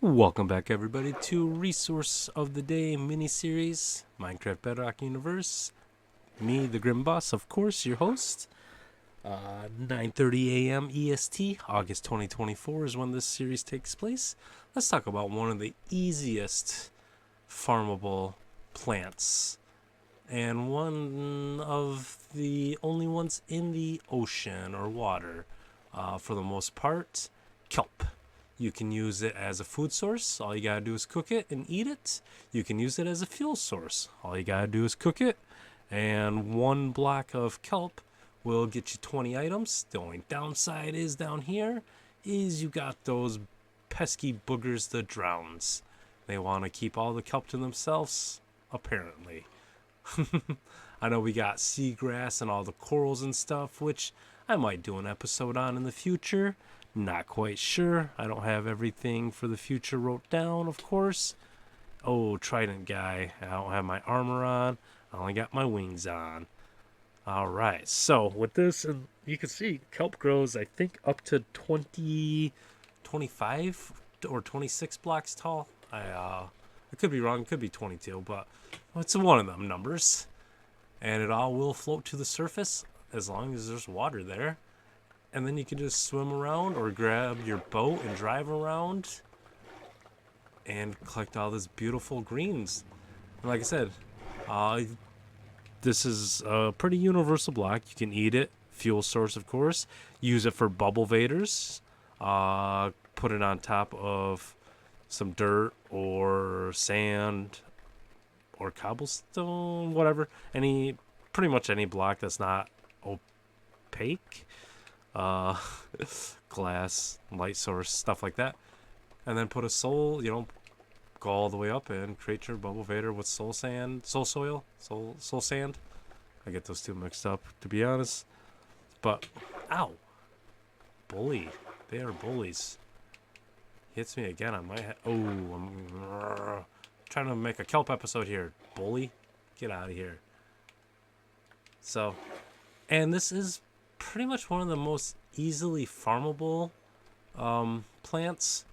Welcome back, everybody, to Resource of the Day mini-series, Minecraft Bedrock Universe. Me, the Grim Boss, of course, your host. 9:30 a.m. EST, August 2024 is when this series takes place. Let's talk about one of the easiest farmable plants, and one of the only ones in the ocean or water, for the most part, kelp. You can use it as a food source. All you gotta do is cook it and eat it. You can use it as a fuel source. All you gotta do is cook it. And one block of kelp will get you 20 items. The only downside is down here is you got those pesky boogers, the drowns. They want to keep all the kelp to themselves, apparently. I know we got seagrass and all the corals and stuff, which I might do an episode on in the future. Not quite sure. I don't have everything for the future wrote down, of course. Oh, Trident guy. I don't have my armor on. I only got my wings on. Alright, so with this, you can see kelp grows, I think, up to 25 or 26 blocks tall. I could be wrong. It could be 22, but it's one of them numbers. And it all will float to the surface as long as there's water there. And then you can just swim around or grab your boat and drive around and collect all this beautiful greens. And like I said, this is a pretty universal block. You can eat it. Fuel source, of course. Use it for bubble vaders. Put it on top of some dirt or sand or cobblestone, whatever. Pretty much any block that's not opaque. Glass, light source, stuff like that. And then put a soul, go all the way up and create your bubble vader with soul sand, soul sand. I get those two mixed up, to be honest. But, ow. Bully. They are bullies. Hits me again on my head. Oh, I'm trying to make a kelp episode here. Bully, get out of here. So, and this is pretty much one of the most easily farmable plants,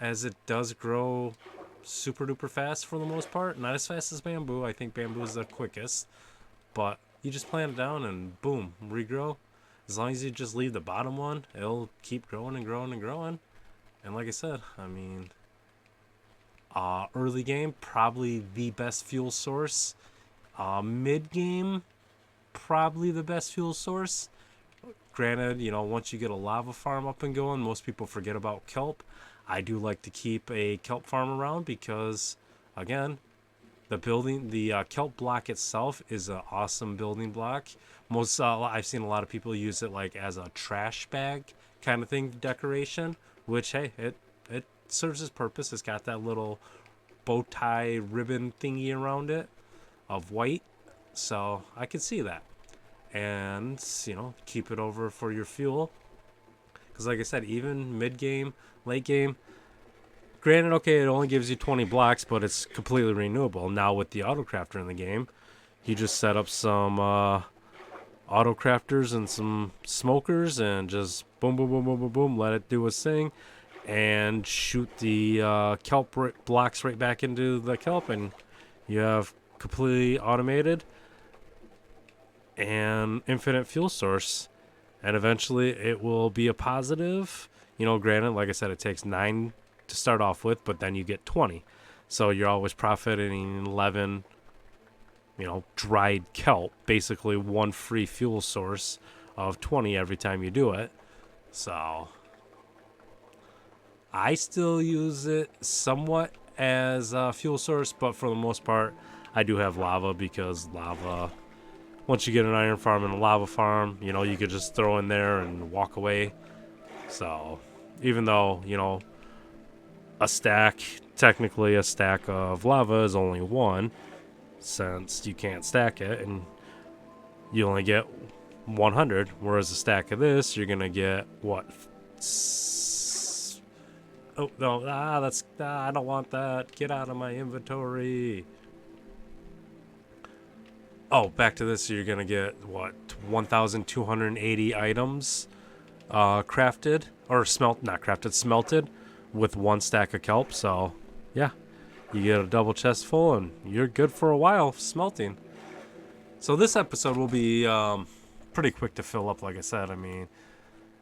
as it does grow super duper fast for the most part. Not as fast as bamboo. I think bamboo is the quickest, but you just plant it down and boom, regrow. As long as you just leave the bottom one, it'll keep growing and growing and growing. And like I said, early game, probably the best fuel source. Mid game, probably the best fuel source. Granted, once you get a lava farm up and going, most people forget about kelp. I do like to keep a kelp farm around because, again, the kelp block itself is an awesome building block. I've seen a lot of people use it like as a trash bag kind of thing, decoration, which, hey, it serves its purpose. It's got that little bow tie ribbon thingy around it of white, so I could see that. And keep it over for your fuel, because like I said, even mid game, late game, granted, okay, it only gives you 20 blocks, but it's completely renewable. Now with the auto crafter in the game, you just set up some auto crafters and some smokers and just boom boom boom boom boom boom, let it do its thing and shoot the kelp blocks right back into the kelp, and you have completely automated and infinite fuel source. And eventually it will be a positive. Granted, like I said, it takes 9 to start off with, but then you get 20, so you're always profiting 11 dried kelp, basically one free fuel source of 20 every time you do it. So I still use it somewhat as a fuel source, but for the most part I do have lava, because lava, once you get an iron farm and a lava farm, you could just throw in there and walk away. So, even though, technically a stack of lava is only one, since you can't stack it, and you only get 100, whereas a stack of this, you're going to get, what? Oh, no, I don't want that. Get out of my inventory. Oh, back to this, so you're going to get, 1,280 items crafted, or smelted, with 1 stack of kelp. So yeah, you get a double chest full and you're good for a while smelting. So this episode will be pretty quick to fill up, like I said. I mean,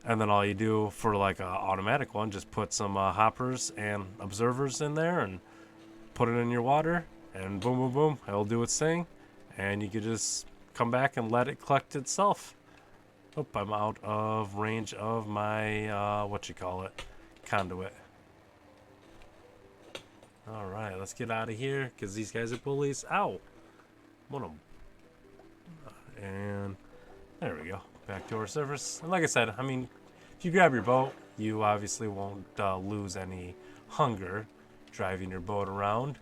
and then all you do for like a automatic one, just put some hoppers and observers in there and put it in your water, and boom, boom, boom, it'll do its thing, and you can just come back and let it collect itself. Oh, I'm out of range of my conduit. All right, let's get out of here because these guys are bullies. Ow! One of them. And there we go. Back to our service. And like I said, I mean, if you grab your boat, you obviously won't lose any hunger driving your boat around.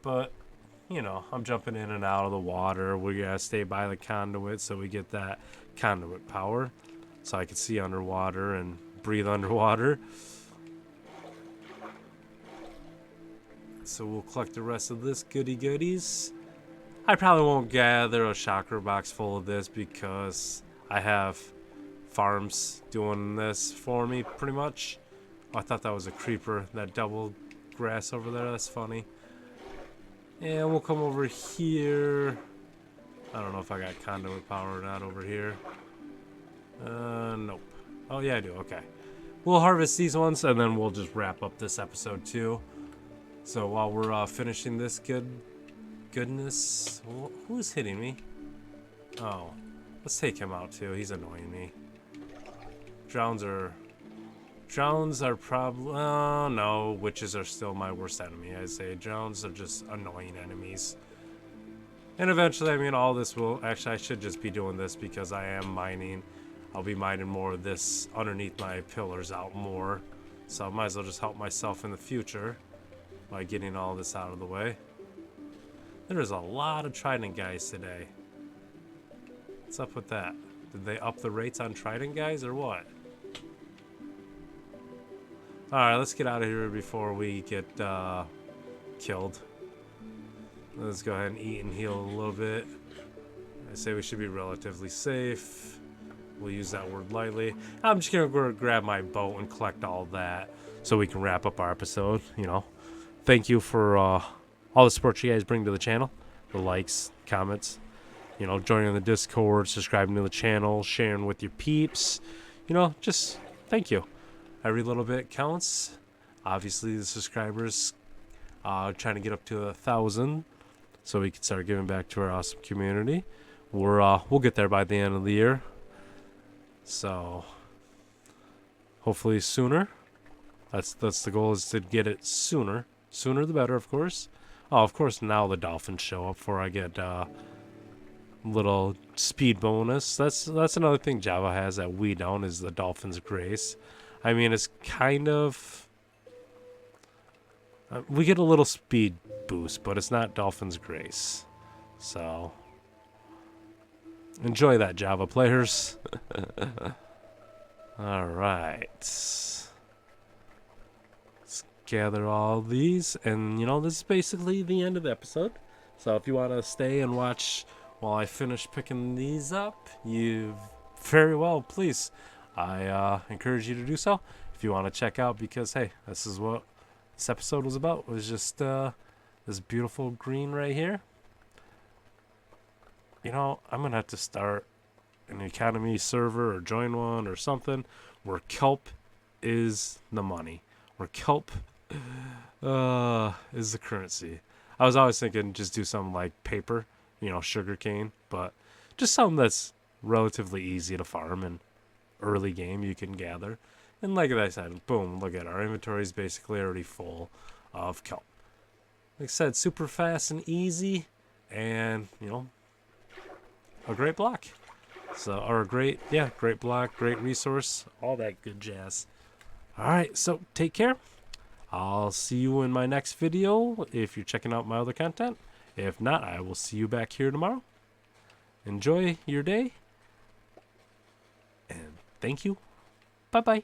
But, you know, I'm jumping in and out of the water. We gotta stay by the conduit so we get that conduit power. So I can see underwater and breathe underwater. So we'll collect the rest of this goodies. I probably won't gather a chakra box full of this because I have farms doing this for me pretty much. Oh, I thought that was a creeper, that double grass over there. That's funny. And we'll come over here. I don't know if I got conduit power or not over here. Nope. Oh yeah, I do. Okay. We'll harvest these ones and then we'll just wrap up this episode too. So while we're finishing this goodness, who's hitting me? Oh, let's take him out too. He's annoying me. Drowns are probably, no, witches are still my worst enemy. I say drowns are just annoying enemies. And eventually, I mean, all this will, actually I should just be doing this because I am mining. I'll be mining more of this underneath my pillars out more. So I might as well just help myself in the future by getting all this out of the way. There's a lot of Trident guys today. What's up with that? Did they up the rates on Trident guys or what? Alright, let's get out of here before we get killed. Let's go ahead and eat and heal a little bit. I say we should be relatively safe. We'll use that word lightly. I'm just going to grab my boat and collect all that so we can wrap up our episode, you know. Thank you for all the support you guys bring to the channel. The likes, comments, you know, joining the Discord, subscribing to the channel, sharing with your peeps. You know, just thank you. Every little bit counts. Obviously, the subscribers trying to get up to 1,000 so we can start giving back to our awesome community. We'll get there by the end of the year. So hopefully sooner. That's the goal, is to get it sooner. Sooner the better, of course. Oh, of course, now the dolphins show up before I get little speed bonus. That's another thing Java has that we don't, is the dolphin's grace. I mean, it's kind of... we get a little speed boost, but it's not dolphin's grace. So... enjoy that, Java players. Alright. Let's gather all these. And, you know, this is basically the end of the episode. So if you want to stay and watch while I finish picking these up, you very well, please. I encourage you to do so if you want to check out, because, hey, this is what this episode was about. It was just this beautiful green right here. You know, I'm going to have to start an economy server or join one or something where kelp is the money. Where kelp is the currency. I was always thinking just do something like paper, you know, sugar cane, but just something that's relatively easy to farm and early game you can gather. And like I said, boom, look at our inventory is basically already full of kelp. Like I said, super fast and easy, and, you know, a great block. So, or a great block, great resource, all that good jazz. Alright, so take care. I'll see you in my next video if you're checking out my other content. If not, I will see you back here tomorrow. Enjoy your day. And thank you. Bye-bye.